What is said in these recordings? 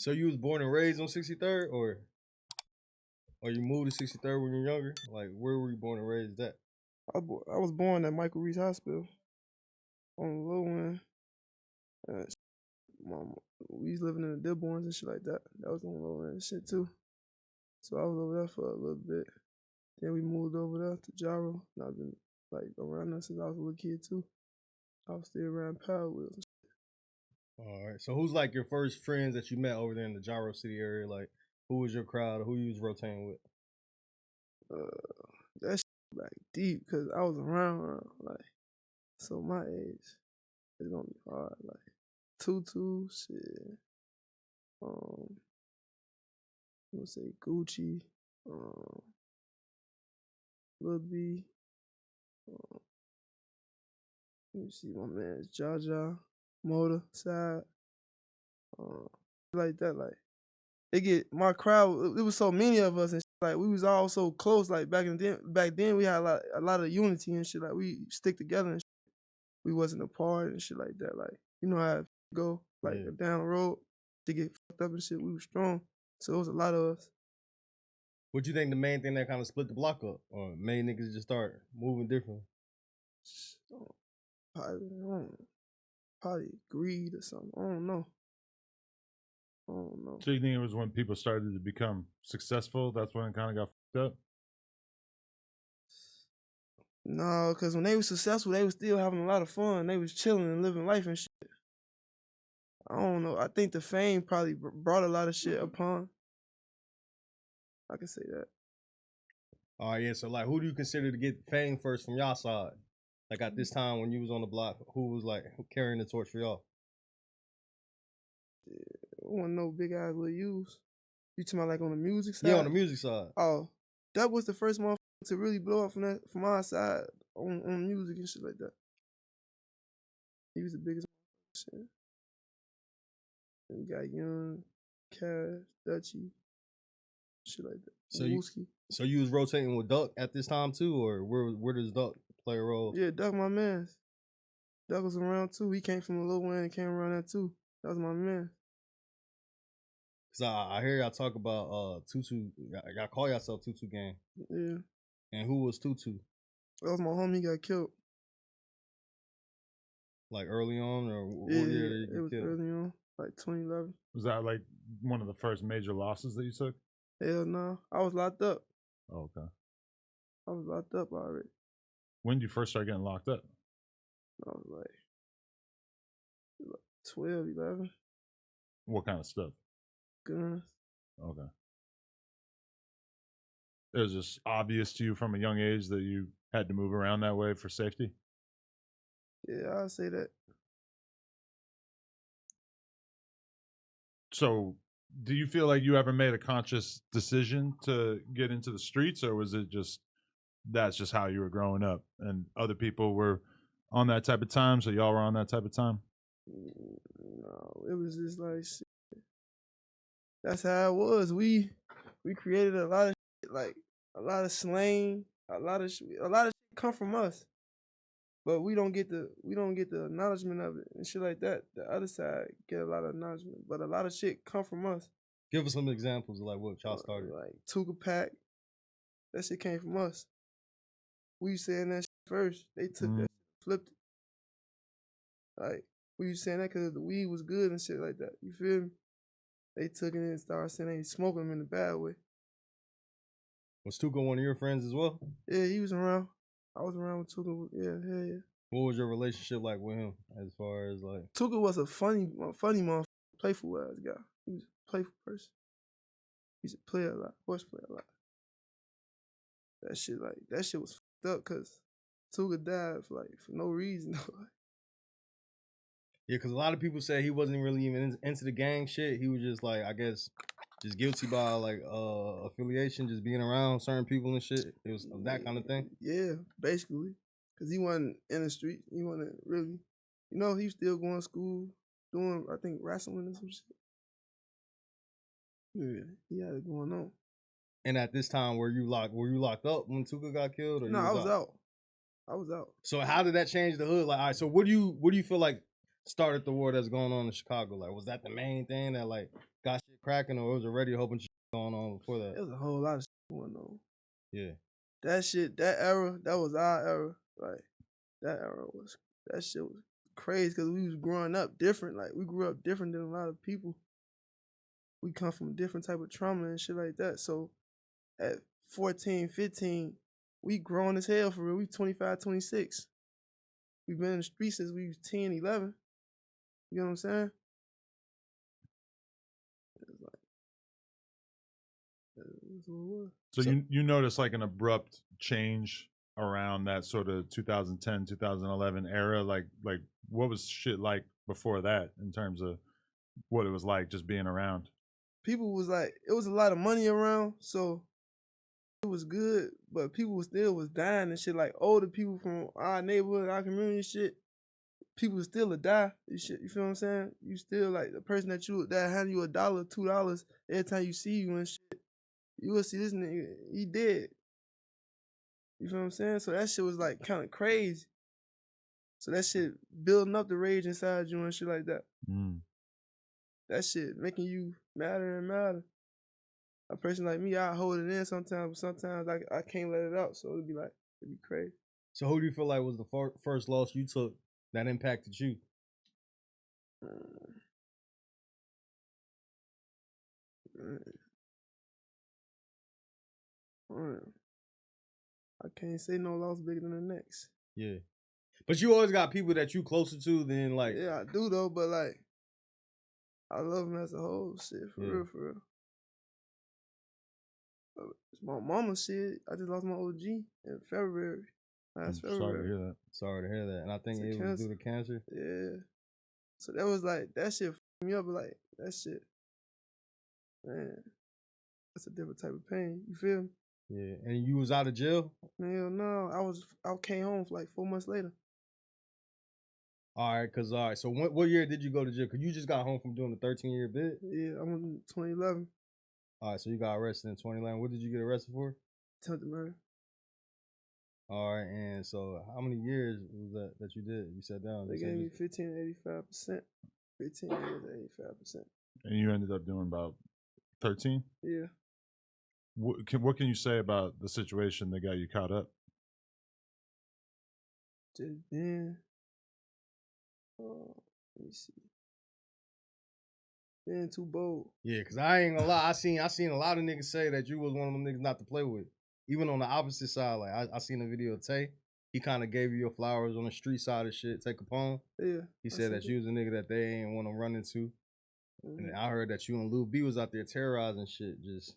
So you was born and raised on 63rd, or you moved to 63rd when you were younger? Like, where were you born and raised at? I was born at Michael Reese Hospital on the low end. We was living in the Dearborns and shit like that. That was on the low end shit too. So I was over there for a little bit. Then we moved over there to Jaro. And I've been like around there since I was a little kid too. I was still around Power Wheels and shit. All right. So who's like your first friends that you met over there in the Jaro City area? Like, who was your crowd or who you was rotating with? That shit like deep because I was around like, so my age, it's gonna be hard. Like Tutu, shit. I'm gonna say Gucci, Lil B. Let me see, my man Jaro, Motor, Side, like that. Like it get my crowd. It was so many of us and shit, like we was all so close. Like back then we had a lot of unity and shit. Like we stick together and shit. We wasn't apart and shit like that. Like you know how it go like down the road to get fucked up and shit. We was strong, so it was a lot of us. What you think the main thing that kind of split the block up, or made niggas just start moving different? Probably greed or something. I don't know. So you think it was when people started to become successful? That's when it kind of got fucked up? No, because when they were successful, they was still having a lot of fun. They was chilling and living life and shit. I don't know. I think the fame probably brought a lot of shit upon. I can say that. Oh yeah, so like, who do you consider to get fame first from y'all side? Like at this time when you was on the block, who was like carrying the torch for y'all? Yeah, I wasn't no big eyes will use. You talking about like on the music side? Yeah, on the music side. Oh, that was the first motherfucker to really blow up from our side on music and shit like that. He was the biggest shit. And we got Young, Cash, Dutchy, shit like that. So you was rotating with Duck at this time too, or where does Duck play a role? Yeah, Duck my man. Duck was around too. He came from a little way and came around that too. That was my man. Cause I hear y'all talk about Tutu. Y'all call yourself Tutu Gang. Yeah. And who was Tutu? That was my homie. He got killed. Like early on, or what yeah, year did he get it was killed? early on, like 2011. Was that like one of the first major losses that you took? Hell no, I was locked up. Oh, okay. I was locked up already. When did you first start getting locked up? I was like 12, 11. What kind of stuff? Guns. Okay. It was just obvious to you from a young age that you had to move around that way for safety? Yeah, I'll say that. So, do you feel like you ever made a conscious decision to get into the streets, or was it just that's just how you were growing up and other people were on that type of time, so y'all were on that type of time? No, it was just like shit. That's how it was. We created a lot of shit, like a lot of slang, a lot of shit come from us, but we don't get the acknowledgement of it and shit like that. The other side get a lot of acknowledgement, but a lot of shit come from us. Give us some examples of like what y'all started. Like Tooka Pack, that shit came from us. We saying that shit first. They took that, flipped it. Like we was saying that because the weed was good and shit like that. You feel me? They took it and started saying they smoking them in a bad way. Was Tooka one of your friends as well? Yeah, he was around. I was around with Tooka. Yeah, hell yeah. What was your relationship like with him as far as like? Tooka was a funny motherfucker, playful ass guy. He was a playful person. He used to play a lot, horse play a lot. That shit was fucked up because Tooka died for no reason. Yeah, because a lot of people say he wasn't really even into the gang shit. He was just like, I guess, just guilty by like affiliation, just being around certain people and shit. It was that kind of thing. Yeah, basically, because he wasn't in the street. He wasn't really, he was still going to school, doing I think wrestling or some shit. Yeah, he had it going on. And at this time, were you locked up when Tooka got killed? Or no, I was out. I was out. So how did that change the hood? Like, all right, so what do you feel like started the war that's going on in Chicago? Like, was that the main thing that like got shit cracking, or was already a whole bunch of shit going on before that? It was a whole lot of shit going on. Yeah. That shit, that era, that was our era. Like, that shit was crazy because we was growing up different. Like, we grew up different than a lot of people. We come from a different type of trauma and shit like that. So at 14, 15, we grown as hell for real. We 25, 26. We've been in the streets since we was 10, 11. You know what I'm saying? That's what it was. So you notice like an abrupt change around that sort of 2010, 2011 era? Like what was shit like before that in terms of what it was like just being around? People was like, it was a lot of money around, so it was good, but people still was dying and shit. Like older people from our neighborhood, our community and shit, people still would die. You feel what I'm saying? You still like the person that hand you $1, $2 every time you see you and shit. You will see this nigga, he dead. You feel what I'm saying? So that shit was like kind of crazy. So that shit building up the rage inside you and shit like that. That shit making you madder and madder. A person like me, I hold it in sometimes, but sometimes I can't let it out. So it'd be crazy. So who do you feel like was the first loss you took that impacted you? I can't say no loss bigger than the next. Yeah. But you always got people that you closer to than like. Yeah, I do though, but like, I love them as a whole. Shit, for real, for real. It's my mama shit. I just lost my OG in February. Last February. Sorry to hear that. Sorry to hear that. And I think it was due to cancer. Yeah. So that was like, that shit fucked me up. Like, that shit, man, that's a different type of pain. You feel me? Yeah. And you was out of jail? Hell no. I came home for like 4 months later. All right. So what year did you go to jail? Because you just got home from doing the 13-year bid? Yeah, I went in 2011. All right, so you got arrested in 2011. What did you get arrested for? Attempted murder. All right, and so how many years was that you did? You sat down. They gave me 15 to 85%. 15 years to 85%. And you ended up doing about 13? Yeah. What can you say about the situation that got you caught up? Just then, let me see. Being too bold. Yeah, because I ain't gonna lie. I seen a lot of niggas say that you was one of them niggas not to play with. Even on the opposite side, like I seen a video of Tay. He kind of gave you your flowers on the street side of shit. Tay Capone. Yeah. He said that you was a nigga that they ain't want to run into. And I heard that you and Lil B was out there terrorizing shit. Just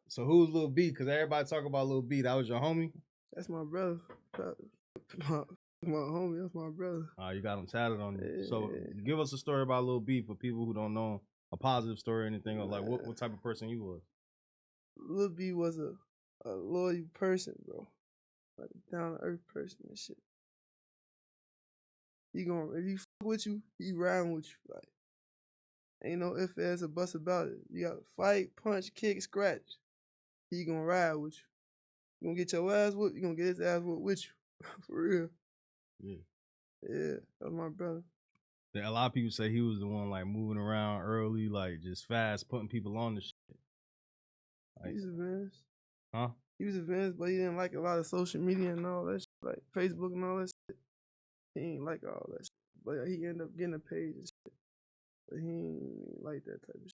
so who's Lil B? Because everybody talk about Lil B. That was your homie? That's my brother. My homie, that's my brother. You got him tatted on you. Yeah. So give us a story about Lil B for people who don't know, a positive story or anything, or like what type of person you was. Lil B was a loyal person, bro. Like a down-to-earth person and shit. If he fuck with you, he riding with you. Like, ain't no ifs, ands, or buts about it. You gotta fight, punch, kick, scratch. He gonna ride with you. You gonna get your ass whooped, you gonna get his ass whooped with you. For real. Yeah. Yeah, that was my brother. A lot of people say he was the one like moving around early, like just fast, putting people on the shit. Like, he was advanced. Huh? He was advanced, but he didn't like a lot of social media and all that shit, like Facebook and all that shit. He ain't like all that shit. But he ended up getting a page and shit. But he ain't like that type of shit.